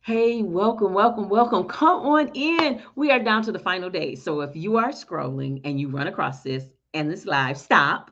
Hey, welcome, welcome, welcome. Come on in. We are down to the final days. So if you are scrolling and you run across this and this live, stop.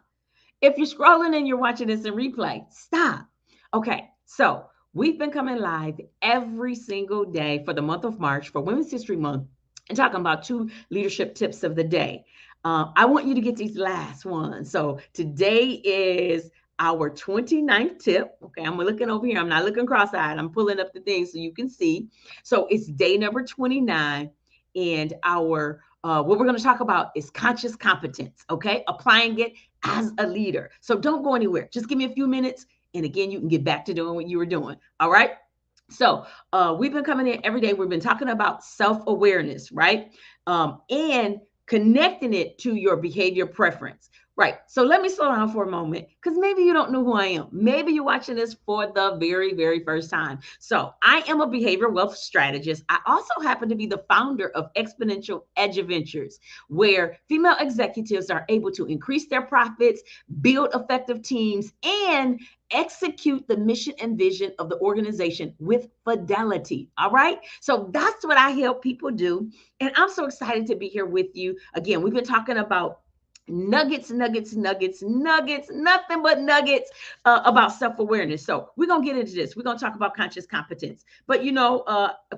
If you're scrolling and you're watching this in replay, stop. Okay, so we've been coming live every single day for the month of March for Women's History Month and talking about two leadership tips of the day. I want you to get these last ones. So today is our 29th tip. Okay, I'm looking over here. I'm not looking cross-eyed. I'm pulling up the thing so you can see. So it's day number 29, and our what we're going to talk about is conscious competence. Okay, applying it as a leader. So don't go anywhere. Just give me a few minutes, and again, you can get back to doing what you were doing. All right. So we've been coming in every day. We've been talking about self-awareness, right? And connecting it to your behavior preference. Right. So let me slow down for a moment because maybe you don't know who I am. Maybe you're watching this for the very, very first time. So I am a behavior wealth strategist. I also happen to be the founder of Exponential Edge Ventures, where female executives are able to increase their profits, build effective teams, and execute the mission and vision of the organization with fidelity. All right. So that's what I help people do. And I'm so excited to be here with you. Again, we've been talking about nuggets, nuggets, nuggets, nuggets, nothing but nuggets about self-awareness. So we're going to get into this. We're going to talk about conscious competence. But,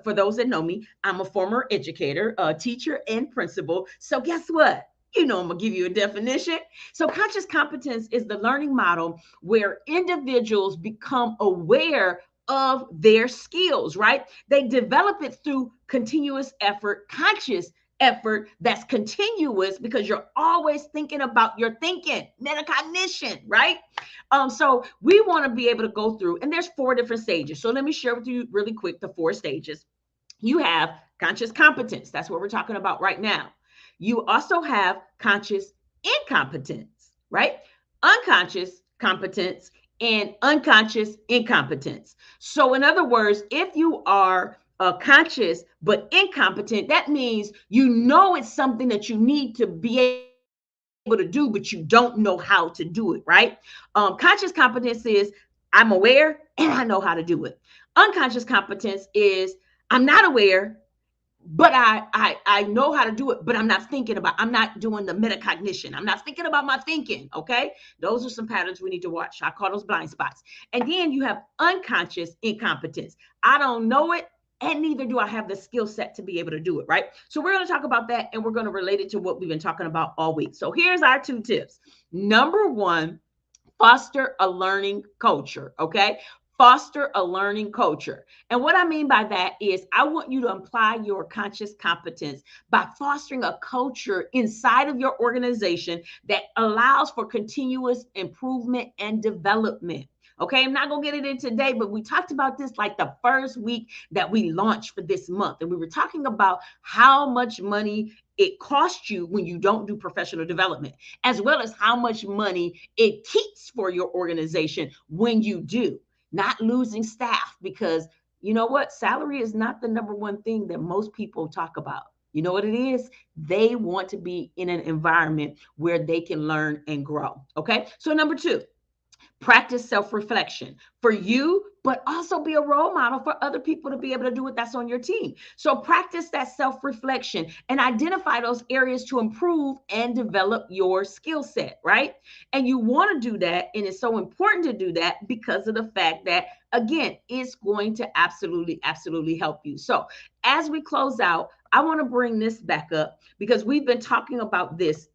for those that know me, I'm a former educator, teacher, and principal. So guess what? I'm going to give you a definition. So conscious competence is the learning model where individuals become aware of their skills, right? They develop it through continuous effort, conscious effort that's continuous because you're always thinking about your thinking, metacognition, right? So we want to be able to go through, and there's 4 different stages. So let me share with you really quick the 4 stages. You have conscious competence. That's what we're talking about right now. You also have conscious incompetence, right? Unconscious competence and unconscious incompetence. So, in other words, if you are conscious but incompetent, that means you know it's something that you need to be able to do, but you don't know how to do it, right? Conscious competence is I'm aware and I know how to do it. Unconscious competence is I'm not aware, but I know how to do it, but I'm not doing the metacognition. I'm not thinking about my thinking. Okay. Those are some patterns we need to watch. I call those blind spots. And then you have unconscious incompetence. I don't know it, and neither do I have the skill set to be able to do it. Right. So we're going to talk about that, and we're going to relate it to what we've been talking about all week. So here's our 2 tips. Number one, foster a learning culture. Okay. Foster a learning culture. And what I mean by that is I want you to apply your conscious competence by fostering a culture inside of your organization that allows for continuous improvement and development. Okay, I'm not going to get it in today, but we talked about this like the first week that we launched for this month. And we were talking about how much money it costs you when you don't do professional development, as well as how much money it keeps for your organization when you do. Not losing staff, because you know what? Salary is not the number one thing that most people talk about. You know what it is? They want to be in an environment where they can learn and grow. Okay. So, number 2, practice self-reflection for you, but also be a role model for other people to be able to do it that's on your team. So practice that self-reflection and identify those areas to improve and develop your skill set, right? And you want to do that, and it's so important to do that because of the fact that, again, it's going to absolutely, absolutely help you. So as we close out, I want to bring this back up because we've been talking about this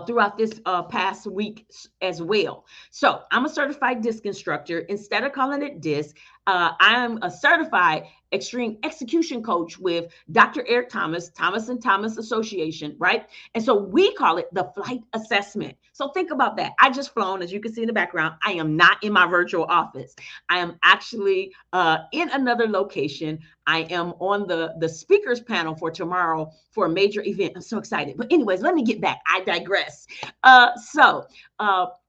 throughout this past week as well. So I'm a certified DISC instructor. Instead of calling it DISC, I'm a certified extreme execution coach with Dr. Eric Thomas, Thomas and Thomas Association, right? And so we call it the flight assessment. So think about that. I just flown, as you can see in the background. I am not in my virtual office. I am actually in another location. I am on the speakers panel for tomorrow for a major event. I'm so excited. But anyways, let me get back. I digress.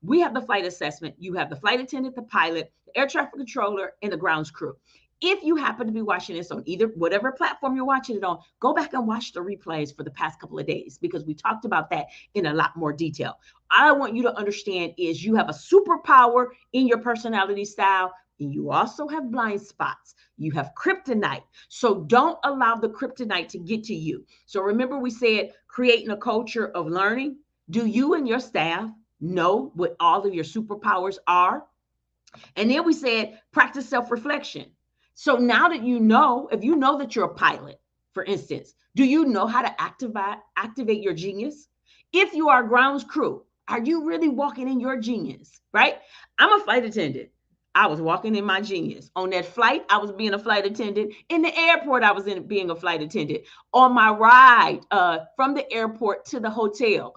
We have the flight assessment. You have the flight attendant, the pilot, the air traffic controller, and the grounds crew. If you happen to be watching this on either whatever platform you're watching it on, go back and watch the replays for the past couple of days because we talked about that in a lot more detail. All I want you to understand is you have a superpower in your personality style, and you also have blind spots. You have kryptonite. So don't allow the kryptonite to get to you. So remember, we said creating a culture of learning. Do you and your staff know what all of your superpowers are? And then we said practice self-reflection. So now that you know, if you know that you're a pilot, for instance, do you know how to activate your genius? If you are grounds crew, are you really walking in your genius, right? I'm a flight attendant. I was walking in my genius. On that flight, I was being a flight attendant. In the airport, I was being a flight attendant. On my ride from the airport to the hotel,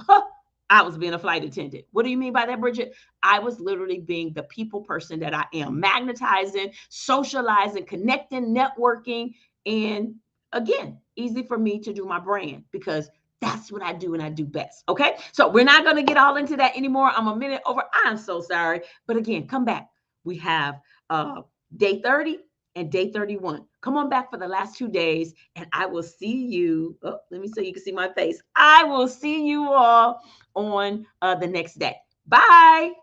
I was being a flight attendant. What do you mean by that, Bridget? I was literally being the people person that I am, magnetizing, socializing, connecting, networking, and again, easy for me to do my brand because that's what I do and I do best. Okay. So we're not going to get all into that anymore. I'm a minute over. I'm so sorry. But again, come back. We have day 30 and day 31. Come on back for the last 2 days and I will see you. Oh, let me so you can see my face. I will see you all on the next day. Bye.